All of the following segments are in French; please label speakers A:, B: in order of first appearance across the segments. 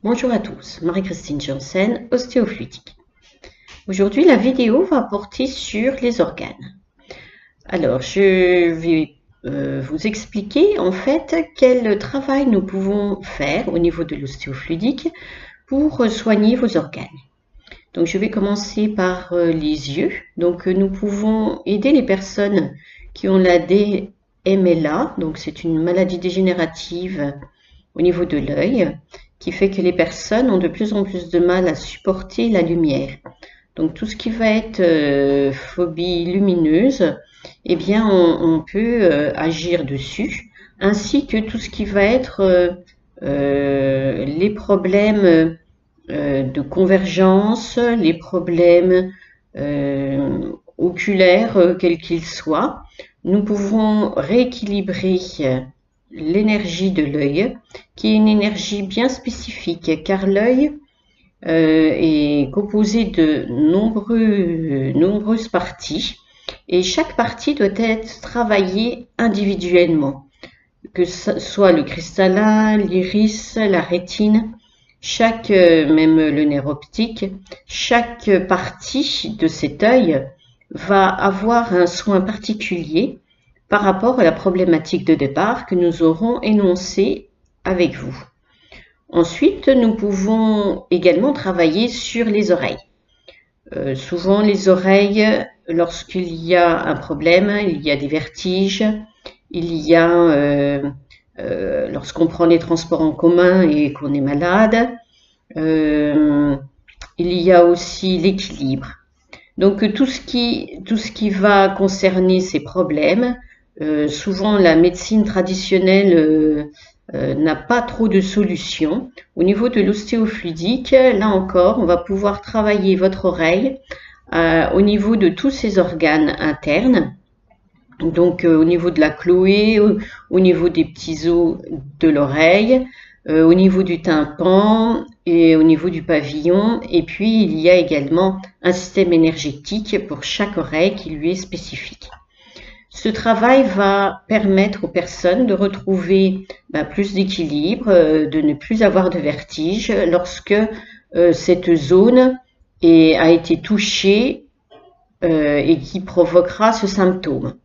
A: Bonjour à tous, Marie-Christine Janssen, ostéofluidique. Aujourd'hui, la vidéo va porter sur les organes. Alors, je vais vous expliquer en fait quel travail nous pouvons faire au niveau de l'ostéofluidique pour soigner vos organes. Donc, je vais commencer par les yeux. Donc, nous pouvons aider les personnes qui ont la DMLA, donc c'est une maladie dégénérative au niveau de l'œil, qui fait que les personnes ont de plus en plus de mal à supporter la lumière. Donc tout ce qui va être phobie lumineuse, eh bien on peut agir dessus, ainsi que tout ce qui va être les problèmes de convergence, les problèmes oculaires, quels qu'ils soient. Nous pouvons rééquilibrer l'énergie de l'œil, qui est une énergie bien spécifique, car l'œil est composé de nombreuses parties, et chaque partie doit être travaillée individuellement, que ce soit le cristallin, l'iris, la rétine, même le nerf optique, chaque partie de cet œil va avoir un soin particulier par rapport à la problématique de départ que nous aurons énoncée avec vous. Ensuite, nous pouvons également travailler sur les oreilles. Souvent, les oreilles, lorsqu'il y a un problème, il y a des vertiges, il y a, lorsqu'on prend les transports en commun et qu'on est malade, il y a aussi l'équilibre. Donc, tout ce qui va concerner ces problèmes, souvent la médecine traditionnelle n'a pas trop de solutions. Au niveau de l'ostéofluidique, là encore, on va pouvoir travailler votre oreille au niveau de tous ces organes internes. Donc au niveau de la chloé, au niveau des petits os de l'oreille, au niveau du tympan et au niveau du pavillon. Et puis il y a également un système énergétique pour chaque oreille qui lui est spécifique. Ce travail va permettre aux personnes de retrouver plus d'équilibre, de ne plus avoir de vertige lorsque cette zone a été touchée et qui provoquera ce symptôme.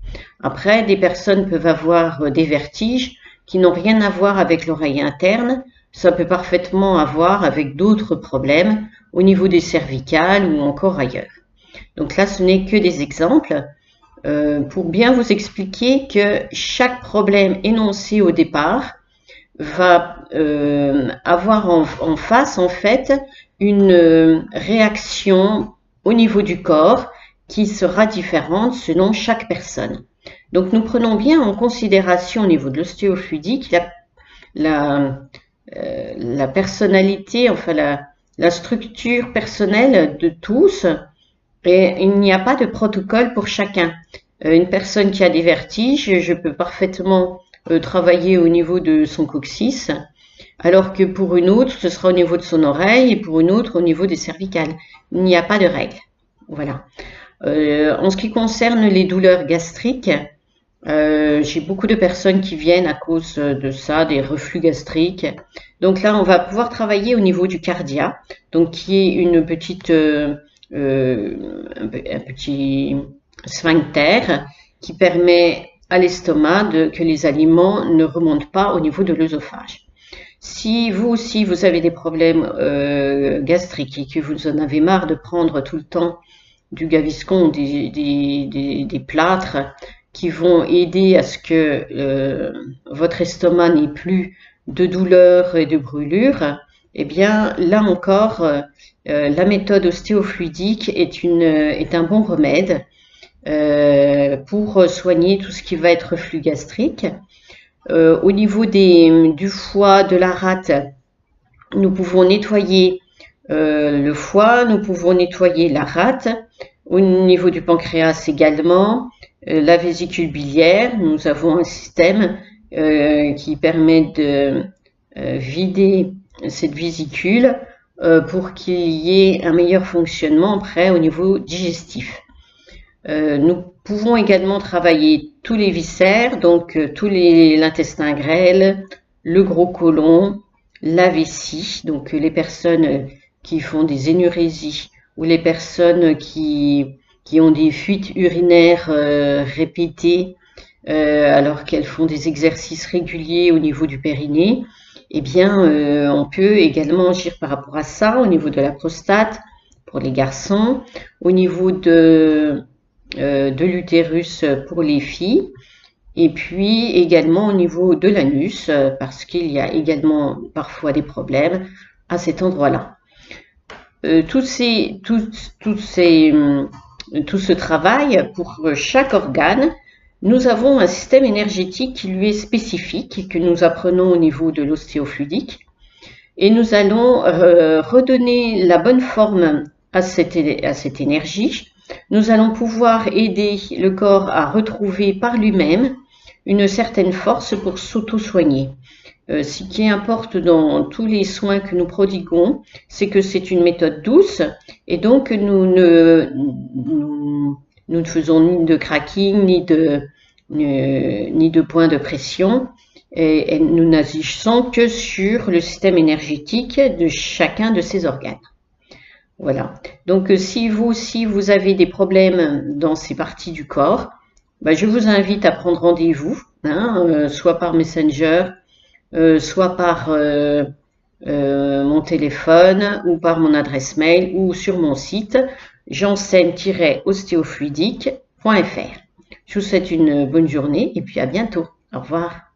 A: Après, des personnes peuvent avoir des vertiges qui n'ont rien à voir avec l'oreille interne. Ça peut parfaitement avoir avec d'autres problèmes au niveau des cervicales ou encore ailleurs. Donc là, ce n'est que des exemples. Pour bien vous expliquer que chaque problème énoncé au départ va avoir en face en fait une réaction au niveau du corps qui sera différente selon chaque personne. Donc nous prenons bien en considération au niveau de l'ostéofluidique la personnalité, enfin la structure personnelle de tous. Et il n'y a pas de protocole pour chacun. Une personne qui a des vertiges, je peux parfaitement travailler au niveau de son coccyx, alors que pour une autre, ce sera au niveau de son oreille et pour une autre au niveau des cervicales. Il n'y a pas de règle. Voilà. En ce qui concerne les douleurs gastriques, j'ai beaucoup de personnes qui viennent à cause de ça, des reflux gastriques. Donc là, on va pouvoir travailler au niveau du cardia, donc qui est une petite un petit sphincter qui permet à l'estomac que les aliments ne remontent pas au niveau de l'œsophage. Si vous aussi vous avez des problèmes gastriques et que vous en avez marre de prendre tout le temps du Gaviscon, des plâtres qui vont aider à ce que votre estomac n'ait plus de douleur et de brûlure, eh bien là encore, la méthode ostéofluidique est un bon remède pour soigner tout ce qui va être reflux gastrique. Au niveau du foie, de la rate, nous pouvons nettoyer le foie, nous pouvons nettoyer la rate. Au niveau du pancréas également, la vésicule biliaire, nous avons un système qui permet de vider cette vésicule pour qu'il y ait un meilleur fonctionnement après au niveau digestif. Nous pouvons également travailler tous les viscères, donc l'intestin grêle, le gros côlon, la vessie, donc les personnes qui font des énurésies ou les personnes qui ont des fuites urinaires répétées alors qu'elles font des exercices réguliers au niveau du périnée, eh bien, on peut également agir par rapport à ça au niveau de la prostate pour les garçons, au niveau de l'utérus pour les filles, et puis également au niveau de l'anus, parce qu'il y a également parfois des problèmes à cet endroit-là. Tout ce travail pour chaque organe, nous avons un système énergétique qui lui est spécifique et que nous apprenons au niveau de l'ostéofluidique. Et nous allons redonner la bonne forme à cette énergie. Nous allons pouvoir aider le corps à retrouver par lui-même une certaine force pour s'auto-soigner. Ce qui importe dans tous les soins que nous prodiguons, c'est que c'est une méthode douce et donc nous ne faisons ni de cracking, ni de points de pression et nous n'agissons que sur le système énergétique de chacun de ces organes. Voilà. Donc si vous aussi vous avez des problèmes dans ces parties du corps, je vous invite à prendre rendez-vous, soit par Messenger, soit par mon téléphone ou par mon adresse mail ou sur mon site janssen-ostéofluidique.fr. Je vous souhaite une bonne journée et puis à bientôt. Au revoir.